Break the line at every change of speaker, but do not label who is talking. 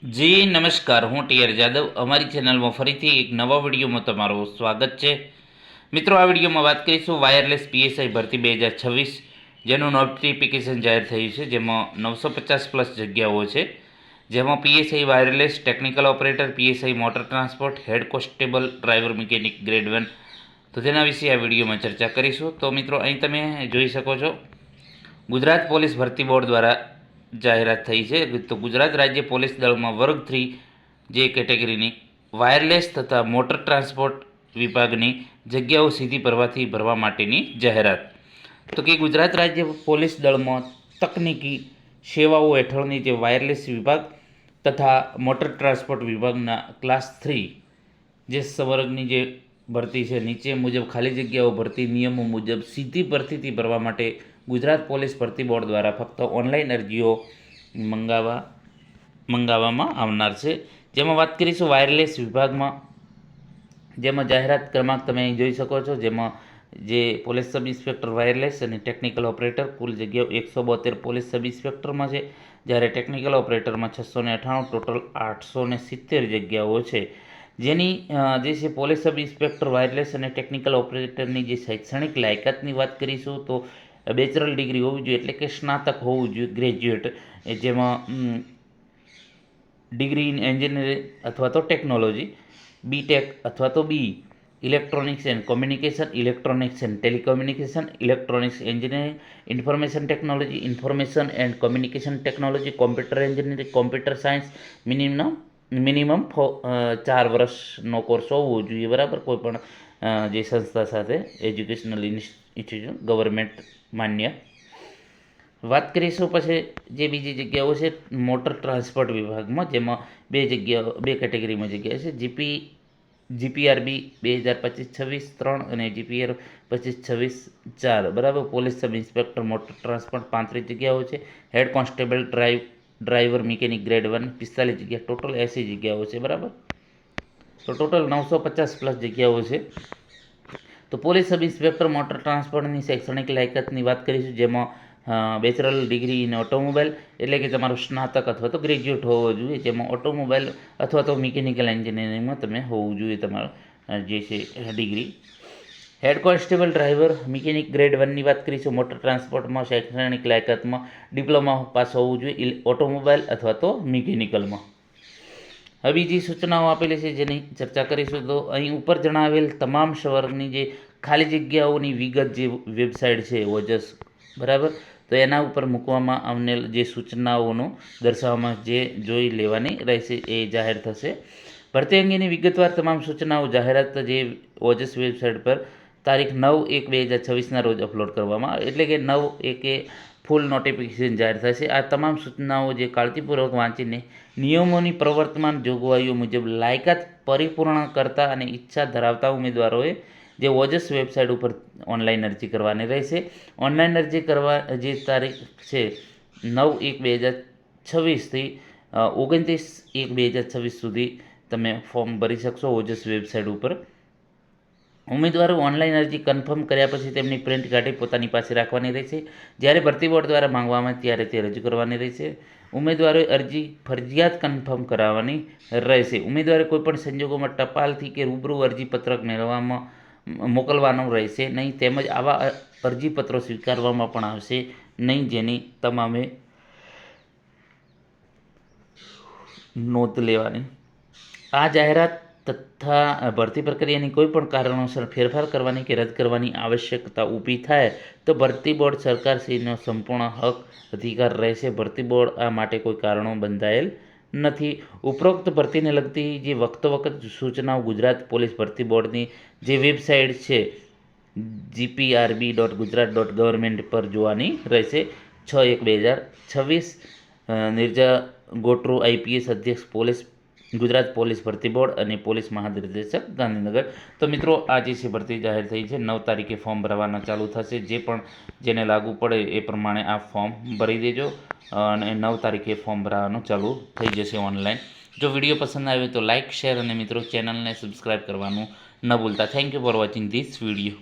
જી નમસ્કાર, હું ટીઆર જાદવ. અમારી ચેનલમાં ફરીથી એક નવા વિડીયોમાં તમારું સ્વાગત છે. મિત્રો, આ વિડીયોમાં વાત કરીશું વાયરલેસ પીએસઆઈ ભરતી 2026, જેનું નોટિફિકેશન જાહેર થયું છે, જેમાં 950+ જગ્યાઓ છે, જેમાં PSI wireless technical operator, PSI motor transport, head constable, driver mechanic grade 1. તો તેના વિશે આ વિડીયોમાં ચર્ચા કરીશું. તો મિત્રો, અહીં તમે જોઈ શકો છો, ગુજરાત પોલીસ ભરતી બોર્ડ દ્વારા જાહેરાત થઈ છે. તો ગુજરાત રાજ્ય પોલીસ દળમાં વર્ગ 3 જે કેટેગરીની વાયરલેસ તથા મોટર ટ્રાન્સપોર્ટ વિભાગની જગ્યાઓ સીધી ભરવાથી ભરવા માટેની જાહેરાત. તો કે ગુજરાત રાજ્ય પોલીસ દળમાં તકનીકી સેવાઓ હેઠળની જે વાયરલેસ વિભાગ તથા મોટર ટ્રાન્સપોર્ટ વિભાગના ક્લાસ 3 જે સંવર્ગની જે ભરતી છે, નીચે મુજબ ખાલી જગ્યાઓ ભરતી નિયમો મુજબ સીધી ભરતીથી ભરવા માટે ગુજરાત પોલીસ ભરતી બોર્ડ દ્વારા ફક્ત ઓનલાઈન અરજીઓ મંગાવવામાં આવનાર છે. જેમાં વાત કરીશું વાયરલેસ વિભાગમાં, જેમાં જાહેરાત ક્રમાંક તમે અહીં જોઈ શકો છો, જેમાં જે પોલીસ સબ ઇન્સ્પેક્ટર વાયરલેસ અને ટેકનિકલ ઓપરેટર કુલ જગ્યાઓ 172 પોલીસ સબ ઇન્સ્પેક્ટરમાં છે, જ્યારે ટેકનિકલ ઓપરેટરમાં 698, ટોટલ 870 જગ્યાઓ છે. જેની જે છે પોલીસ સબ ઇન્સ્પેક્ટર વાયરલેસ અને ટેકનિકલ ઓપરેટરની જે શૈક્ષણિક લાયકાતની વાત કરીશું તો બેચરલ ડિગ્રી હોવી જોઈએ, એટલે કે સ્નાતક હોવું જોઈએ, ગ્રેજ્યુએટ, જેમાં ડિગ્રી ઇન એન્જિનિયરિંગ અથવા તો ટેકનોલોજી, બીટેક અથવા તો B, electronics and communication, electronics and telecommunication, electronics engineering, information technology, information and communication technology, computer engineering, computer science, minimum 4 વર્ષનો કોર્સ હોવો જોઈએ, બરાબર. કોઈ પણ જે સંસ્થા સાથે એજ્યુકેશનલ ઇન્સ્ટિટ્યૂશન ગવર્મેન્ટ માન્ય. વાત કરીશું પછી જે બીજી જગ્યાઓ છે મોટર ટ્રાન્સપોર્ટ વિભાગમાં, જેમાં બે કેટેગરીમાં જગ્યા છે, જીપીઆરબી 2025-26 3 અને જીપીઆર 25-26 4, બરાબર. Police sub inspector motor transport 35 જગ્યાઓ છે, head constable driver mechanic grade 1 45 જગ્યા, ટોટલ 80 જગ્યાઓ છે, બરાબર. તો ટોટલ 950+ જગ્યાઓ છે. તો પોલીસ સબ ઇન્સ્પેક્ટર મોટર ટ્રાન્સપોર્ટની શૈક્ષણિક લાયકાતની વાત કરીશું, જેમાં બેચરલ ડિગ્રી ઇન ઓટોમોબાઈલ, એટલે કે તમારું સ્નાતક અથવા તો ગ્રેજ્યુએટ હોવો જોઈએ, જેમાં ઓટોમોબાઈલ અથવા તો મિકેનિકલ એન્જિનિયરિંગમાં તમે હોવું જોઈએ તમારું જે છે degree. Head constable driver mechanic grade 1ની વાત કરીશું, મોટર ટ્રાન્સપોર્ટમાં શૈક્ષણિક લાયકાતમાં ડિપ્લોમા પાસ હોવું જોઈએ ઓટોમોબાઈલ અથવા તો મિકેનિકલમાં. હવે બીજી સૂચનાઓ આપેલી છે જેની ચર્ચા કરીશું. તો અહીં ઉપર જણાવેલ તમામ સંવર્ગની જે ખાલી જગ્યાઓની વિગત જે વેબસાઇટ છે ઓજસ, બરાબર, તો એના ઉપર મૂકવામાં આવેલ જે સૂચનાઓનું દર્શાવવામાં જે જોઈ લેવાની રહેશે એ જાહેર થશે. ભરતી અંગેની વિગતવાર તમામ સૂચનાઓ જાહેરાત જે ઓજસ વેબસાઇટ પર તારીખ 9/1/2026ના રોજ અપલોડ કરવામાં આવે, એટલે કે 9/1 ફૂલ નોટિફિકેશન જાહેર થશે. આ તમામ સૂચનાઓ જે કાળજીપૂર્વક વાંચીને નિયમોની પ્રવર્તમાન જોગવાઈઓ મુજબ લાયકાત પરિપૂર્ણ કરતા અને ઈચ્છા ધરાવતા ઉમેદવારોએ જે ઓજસ વેબસાઇટ ઉપર ઓનલાઈન અરજી કરવાની રહેશે. ઓનલાઈન અરજી કરવા જે તારીખ છે 9/1/2026થી 29/1/2026 સુધી તમે ફોર્મ ભરી શકશો ઓજસ વેબસાઇટ ઉપર. ઉમેદવારો ઓનલાઈન અરજી કન્ફર્મ કર્યા પછી તેમની પ્રિન્ટ કાઢી પોતાની પાસે રાખવાની રહેશે. જ્યારે ભરતી બોર્ડ દ્વારા માંગવામાં ત્યારે તે રજૂ કરવાની રહેશે. ઉમેદવારોએ અરજી ફરજિયાત કન્ફર્મ કરાવવાની રહેશે. ઉમેદવારે કોઈપણ સંજોગોમાં ટપાલથી કે રૂબરૂ અરજીપત્રક મોકલવાનું રહેશે નહીં, તેમજ આવા અરજીપત્રો સ્વીકારવામાં પણ આવશે નહીં, જેની તમામે નોંધ લેવાની. આ જાહેરાત તથા ભરતી પ્રક્રિયાની કોઈપણ કારણોસર ફેરફાર કરવાની કે રદ કરવાની આવશ્યકતા ઊભી થાય તો ભરતી બોર્ડ સરકારશ્રીનો સંપૂર્ણ હક અધિકાર રહેશે. ભરતી બોર્ડ આ માટે કોઈ કારણો બંધાયેલ નથી. ઉપરોક્ત ભરતીને લગતી જે વખતો-વખત સૂચનાઓ ગુજરાત પોલીસ ભરતી બોર્ડની જે વેબસાઇટ છે gprb.gujarat.government પર જોવાની રહેશે. 6/1/2026 નિર્જા ગોટરુ આઈપીએસ અધ્યક્ષ પોલીસ ગુજરાત પોલીસ ભરતી બોર્ડ અને પોલીસ મહાનિર્દેશક ગાંધીનગર. તો મિત્રો, આ જે છે ભરતી જાહેર થઈ છે, 9 તારીખે ફોર્મ ભરવાના ચાલુ થશે. જે પણ જેને લાગુ પડે એ પ્રમાણે આ ફોર્મ ભરી દેજો અને 9 તારીખે ફોર્મ ભરવાનું ચાલુ થઈ જશે ઓનલાઈન. જો વિડીયો પસંદ આવે તો લાઇક, શેર અને મિત્રો ચેનલને સબસ્ક્રાઈબ કરવાનું ન ભૂલતા. Thank you for watching this video.